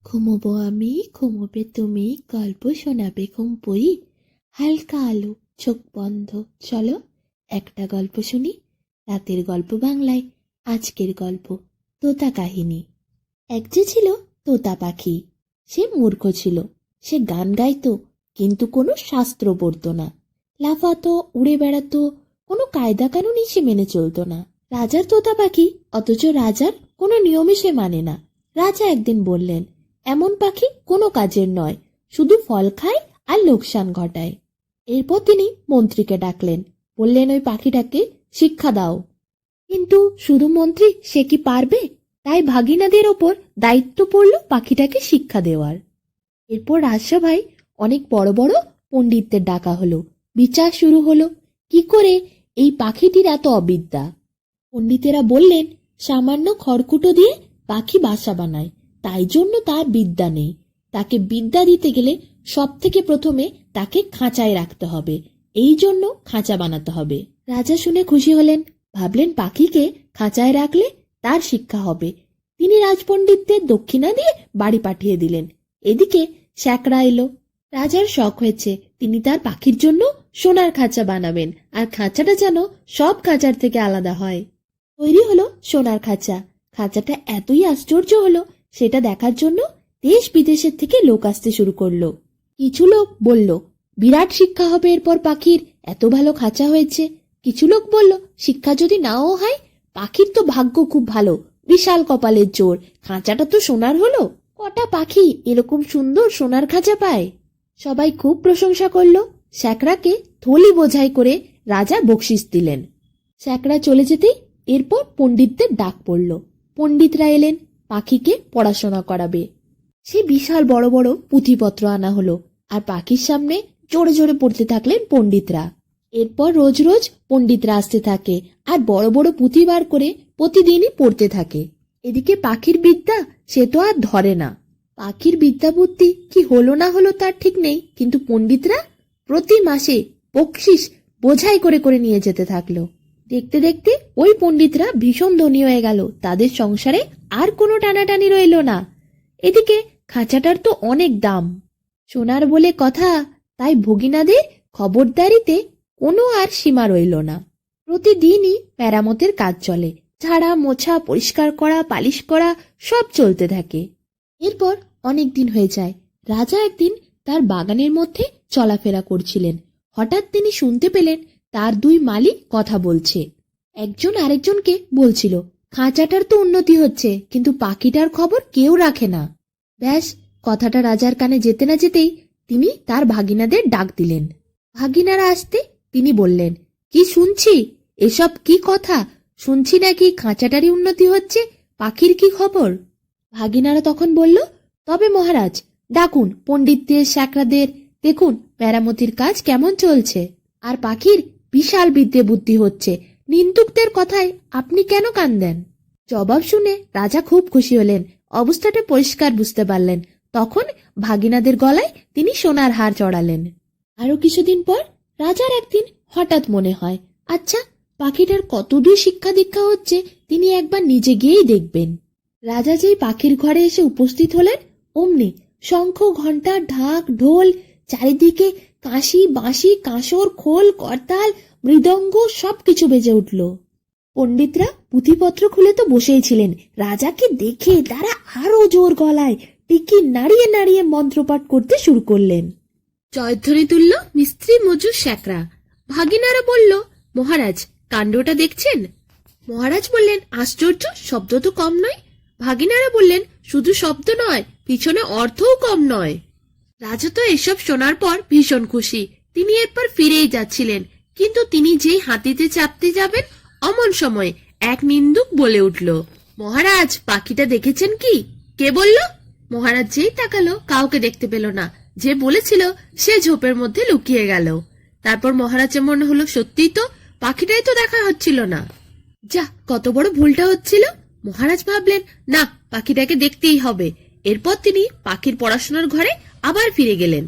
ঘুমোবো আমি, ঘুমোবে তুমি, গল্প শোনাবে ঘুম পড়ি। হালকা আলো, চোখ বন্ধ, চলো একটা গল্প শুনি। রাতের গল্প বাংলায়। আজকের গল্প তোতা কাহিনী। এক যে ছিল তোতা পাখি। সে মূর্খ ছিল। সে গান গাইতো, কিন্তু কোনো শাস্ত্র পড়তো না। লাফাতো, উড়ে বেড়াতো, কোনো কায়দা কানুনই সে মেনে চলতো না। রাজার তোতা পাখি, অথচ রাজার কোনো নিয়মই সে মানে না। রাজা একদিন বললেন, এমন পাখি কোনো কাজের নয়, শুধু ফল খায় আর লোকসান ঘটায়। এরপর তিনি মন্ত্রীকে ডাকলেন, বললেন ওই পাখিটাকে শিক্ষা দাও। কিন্তু শুধু মন্ত্রী সে কি পারবে? তাই ভাগিনাদের ওপর দায়িত্ব পড়ল পাখিটাকে শিক্ষা দেওয়ার। এরপর রাজসভায় অনেক বড় বড় পণ্ডিতদের ডাকা হলো। বিচার শুরু হলো, কি করে এই পাখিটির এত অবিদ্যা। পণ্ডিতেরা বললেন, সামান্য খড়কুটো দিয়ে পাখি বাসা বানায়, তাই জন্য তার বিদ্যা নেই। তাকে বিদ্যা দিতে গেলে সব থেকে প্রথমে তাকে খাঁচায় রাখতে হবে, এই জন্য খাঁচা বানাতে হবে। রাজা শুনে খুশি হলেন, ভাবলেন পাখিকে খাঁচায় রাখলে তার শিক্ষা হবে। তিনি রাজপণ্ডিতদের দক্ষিণা দিয়ে বাড়ি পাঠিয়ে দিলেন। এদিকে শ্যাকরা এলো। রাজার শখ হয়েছে, তিনি তার পাখির জন্য সোনার খাঁচা বানাবেন, আর খাঁচাটা যেন সব খাঁচার থেকে আলাদা হয়। তৈরি হলো সোনার খাঁচা। খাঁচাটা এতই আশ্চর্য হলো, সেটা দেখার জন্য দেশ বিদেশের থেকে লোক আসতে শুরু করলো। কিছু লোক বলল, বিরাট শিক্ষা হবে এরপর পাখির, এত ভালো খাঁচা হয়েছে। কিছু লোক বলল, শিক্ষা যদি নাও হয়, পাখির তো ভাগ্য খুব ভালো, বিশাল কপালের জোর, খাঁচাটা তো সোনার হলো। কটা পাখি এরকম সুন্দর সোনার খাঁচা পায়? সবাই খুব প্রশংসা করলো। শ্যাকরাকে থলি বোঝাই করে রাজা বকশিস দিলেন। শ্যাকরা চলে যেতেই এরপর পণ্ডিতদের ডাক পড়ল। পণ্ডিতরা এলেন, পাখিকে পড়াশোনা করাবে। সে বিশাল বড় বড় পুঁথিপত্র আনা হলো, আর পাখির সামনে জোরে জোরে পড়তে থাকলেন পণ্ডিতরা। এরপর রোজ রোজ পণ্ডিতরা আসতে থাকে, আর বড় বড় পুঁথি বার করে প্রতিদিনই পড়তে থাকে। এদিকে পাখির বিদ্যা সে তো আর ধরে না। পাখির বিদ্যা বুদ্ধি কি হলো না হলো তার ঠিক নেই, কিন্তু পণ্ডিতরা প্রতি মাসে বকশিস বোঝাই করে করে নিয়ে যেতে থাকলো। দেখতে দেখতে ওই পণ্ডিতরা ভীষণ ধনী হয়ে গেল, তাদের সংসারে আর কোনো টানাটানি রইল না। এদিকে খাঁচাটার তো অনেক দাম, সোনার বলে কথা, তাই ভগিনাদের খবরদারিতে কোনো আর সীমা রইল না। প্রতিদিনই মেরামতের কাজ চলে, ঝাড়া মোছা, পরিষ্কার করা, পালিশ করা, সব চলতে থাকে। এরপর অনেক দিন হয়ে যায়। রাজা একদিন তার বাগানের মধ্যে চলাফেরা করছিলেন। হঠাৎ তিনি শুনতে পেলেন তার দুই মালিক কথা বলছে। একজন আরেকজনকে বলছিল, খাঁচাটার তো উন্নতি হচ্ছে, কিন্তু পাখিটার খবর কেউ রাখে না। ব্যাস, কথাটা রাজার কানে যেতে না যেতেই তিনি তার ভাগিনাদের ডাক দিলেন। ভাগিনারা আসতে তিনি বললেন, কি শুনছি, এসব কি কথা? শুনছি নাকি খাঁচাটারই উন্নতি হচ্ছে, পাখির কি খবর? ভাগিনারা তখন বলল, তবে মহারাজ, ডাকুন পণ্ডিতদের, শ্যাকরাদের, দেখুন মেরামতির কাজ কেমন চলছে, আর পাখির বিশাল বিদ্যে বুদ্ধি হচ্ছে। নিন্দুকদের কথায় আপনি কেন কান দেন? জবাব শুনে রাজা খুব খুশি হলেন, অবস্থাটা পরিষ্কার বুঝতে পারলেন। তখন ভাগিনাদের গলায় তিনি সোনার হার চড়ালেন। আরো কিছুদিন পর রাজার একদিন হঠাৎ মনে হয়, আচ্ছা পাখিটার কতদূর শিক্ষা দীক্ষা হচ্ছে তিনি একবার নিজে গিয়েই দেখবেন। রাজা যেই পাখির ঘরে এসে উপস্থিত হলেন, অমনি শঙ্খ, ঘণ্টা, ঢাক, ঢোল, চারিদিকে কাঁসি, বাঁশি, কাঁসর, খোল, করতাল, মৃদঙ্গ সবকিছু বেজে উঠল। পণ্ডিতরা পুঁথিপত্র খুলে তো বসেই ছিলেন। রাজাকে দেখে তারা আরো জোর গলায় টিকি নাড়িয়ে নাড়িয়ে মন্ত্রপাঠ করতে শুরু করলেন। জয়ধ্বনি তুলল মিস্ত্রি, মজুর, শ্যাকরা। ভাগিনারা বলল, মহারাজ কাণ্ডটা দেখছেন? মহারাজ বললেন, আশ্চর্য, শব্দ তো কম নয়। ভাগিনারা বললেন, শুধু শব্দ নয়, পিছনে অর্থও কম নয়। রাজা তো এসব শোনার পর ভীষণ খুশি। তিনি এরপর ফিরেই যাচ্ছিলেন, কিন্তু তিনি যেই হাতিতে চাপতে যাবেন, অমন সময় এক নিন্দুক বলে উঠল, মহারাজ পাখিটা দেখেছেন কি? কে বলল? মহারাজ যেই তাকালো, কাউকে দেখতে পেল না। যে বলেছিল সে ঝোপের মধ্যে লুকিয়ে গেল। তারপর মহারাজের মনে হলো, সত্যিই তো, পাখিটাই তো দেখা হচ্ছিল না। যা, কত বড় ভুলটা হচ্ছিল। মহারাজ ভাবলেন, না, পাখিটাকে দেখতেই হবে। এরপর তিনি পাখির পড়াশোনার ঘরে আবার ফিরে গেলেন।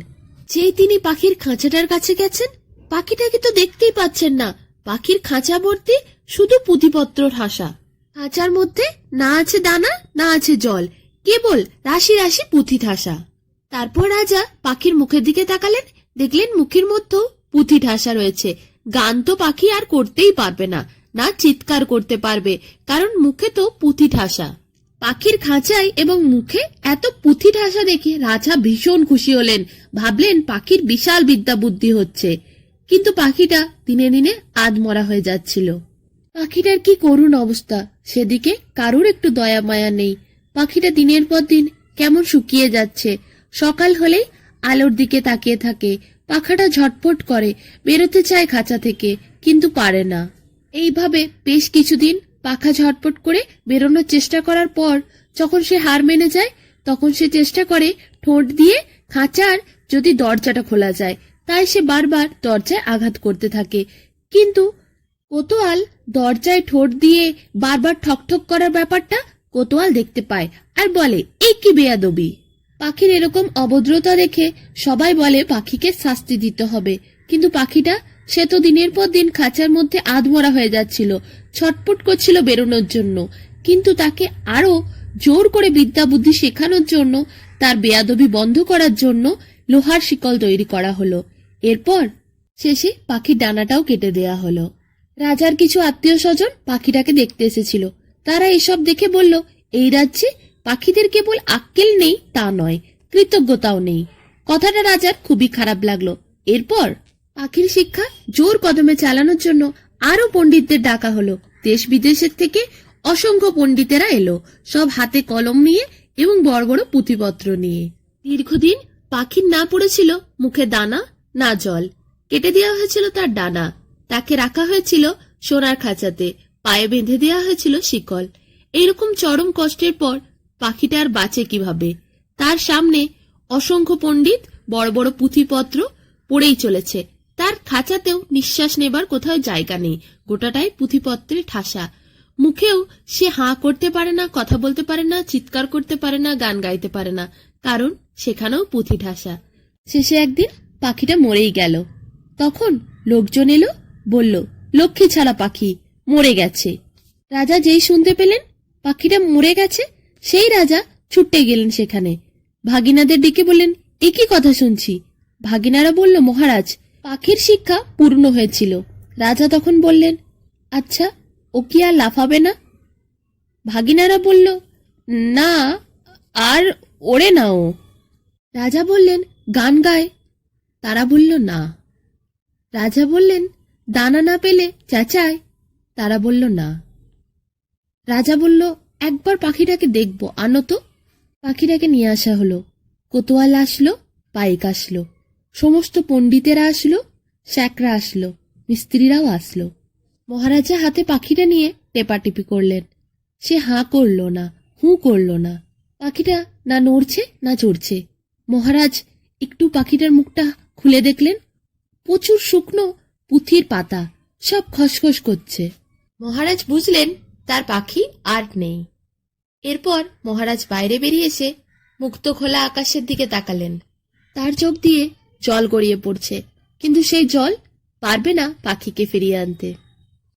যেই তিনি পাখির খাঁচাটার কাছে গেছেন, পাখিটাকে তো দেখতেই পাচ্ছেন না। পাখির খাঁচা ভর্তি শুধু পুঁথিপত্রর হাসা। খাঁচার মধ্যে না আছে দানা, না আছে জল, কেবল রাশি রাশি পুঁথি ঠাসা। তারপর রাজা পাখির মুখের দিকে তাকালেন, দেখলেন মুখের মধ্যেও পুঁথি ঠাসা রয়েছে। গান তো পাখি আর করতেই পারবে না, না চিৎকার করতে পারবে, কারণ মুখে তো পুঁথি ঠাসা। পাখির খাঁচায় এবং মুখে এত পুঁথি ঠাসা দেখে রাজা ভীষণ খুশি হলেন। ভাবলেন পাখির বিশাল বিদ্যা বুদ্ধি হচ্ছে। কিন্তু পাখিটা দিনে দিনে আধমরা হয়ে যাচ্ছিল। পাখিটার কি করুণ অবস্থা, সেদিকে কারুর একটু দয়া মায়া নেই। পাখিটা দিনের পর দিন কেমন শুকিয়ে যাচ্ছে। সকাল হলেই আলোর দিকে তাকিয়ে থাকে। পাখাটা ঝটপট করে বেরোতে চায় খাঁচা থেকে, কিন্তু পারে না। এইভাবে বেশ কিছুদিন পাখা ঝটপট করে বেরোনোর চেষ্টা করার পর যখন সে হার মেনে যায়, তখন সে চেষ্টা করে ঠোঁট দিয়ে খাঁচার যদি দরজাটা খোলা যায়। তাই সে বারবার দরজায় আঘাত করতে থাকে। কিন্তু কোতোয়াল দরজায় ঠোঁট দিয়ে বারবার ঠকঠক করার ব্যাপারটা কোতোয়াল দেখতে পায় আর বলে, এই কি বেয়াদবি। পাখির এরকম অভদ্রতা দেখে সবাই বলে পাখিকে শাস্তি দিতে হবে। কিন্তু পাখিটা, সে তো দিনের পর দিন খাঁচার মধ্যে আধমরা হয়ে যাচ্ছিল, ছটপট করছিল বেরোনোর জন্য। কিন্তু তাকে আরো জোর করে বিদ্যা বুদ্ধি শেখানোর জন্য, তার বেয়াদবি বন্ধ করার জন্য লোহার শিকল তৈরি করা হলো। এরপর শেষে পাখির ডানাটাও কেটে দেয়া হলো। রাজার কিছু আত্মীয় স্বজন পাখিটাকে দেখতে এসেছিল। তারা এসব দেখে বলল, এই রাজ্যে পাখিদের কেবল আক্কেল নেই তা নয়, কৃতজ্ঞতাও নেই। কথাটা রাজার খুবই খারাপ লাগলো। এরপর পাখির শিক্ষা জোর কদমে চালানোর জন্য আরো পণ্ডিতদের ডাকা হলো। দেশ বিদেশের থেকে অসংখ্য পণ্ডিতেরা এলো, সব হাতে কলম নিয়ে এবং বড় বড় পুঁথিপত্র নিয়ে। দীর্ঘদিন পাখির না পড়েছিল মুখে দানা না জল। কেটে দেওয়া হয়েছিল তার ডানা, তাকে রাখা হয়েছিল সোনার খাঁচাতে, পায়ে বেঁধে দেওয়া হয়েছিল শিকল। এইরকম চরম কষ্টের পর পাখিটা আর বাঁচে কিভাবে? তার সামনে অসংখ্য পণ্ডিত বড় বড় পুঁথিপত্র পড়েই চলেছে। তার খাঁচাতেও নিঃশ্বাস নেবার কোথাও জায়গা নেই, গোটাটাই পুঁথিপত্রে ঠাসা। মুখেও সে হাঁ করতে পারে না, কথা বলতে পারে না, চিৎকার করতে পারে না, গান গাইতে পারে না, কারণ সেখানেও পুঁথি ঠাসা। শেষে একদিন পাখিটা মরেই গেল। তখন লোকজন এলো, বলল, লক্ষ্মী ছাড়া পাখি মরে গেছে। রাজা যেই শুনতে পেলেন পাখিটা মরে গেছে, সেই রাজা ছুটে গেলেন সেখানে। ভাগিনাদের ডেকে বললেন, এ কি কথা শুনছি? ভাগিনারা বলল, মহারাজ, পাখির শিক্ষা পূর্ণ হয়েছিল। রাজা তখন বললেন, আচ্ছা, ও কি আর লাফাবে না? ভাগিনারা বলল, না, আর ওড়ে না ও। রাজা বললেন, গান গায়? তারা বলল, না। রাজা বললেন, দানা না পেলে চেঁচায়? তারা বলল, না। রাজা বলল, একবার পাখিটাকে দেখবো, আনো তো। পাখিটাকে নিয়ে আসা হলো। কোতোয়াল আসলো, পাইক আসলো, সমস্ত পণ্ডিতেরা আসলো, শ্যাকরা আসলো, মিস্ত্রিরাও আসলো। মহারাজা হাতে পাখিটা নিয়ে টেপাটিপি করলেন। সে হাঁ করল না, হুঁ করল না। পাখিটা না নড়ছে না চড়ছে। মহারাজ একটু পাখিটার মুখটা খুলে দেখলেন, প্রচুর শুকনো পুঁথির পাতা, সব খসখস করছে। মহারাজ বুঝলেন তার পাখি আর নেই। এরপর মহারাজ বাইরে বেরিয়ে এসে মুক্ত খোলা আকাশের দিকে তাকালেন। তার চোখ দিয়ে জল গড়িয়ে পড়ছে, কিন্তু সেই জল পারবে না পাখিকে ফিরিয়ে আনতে।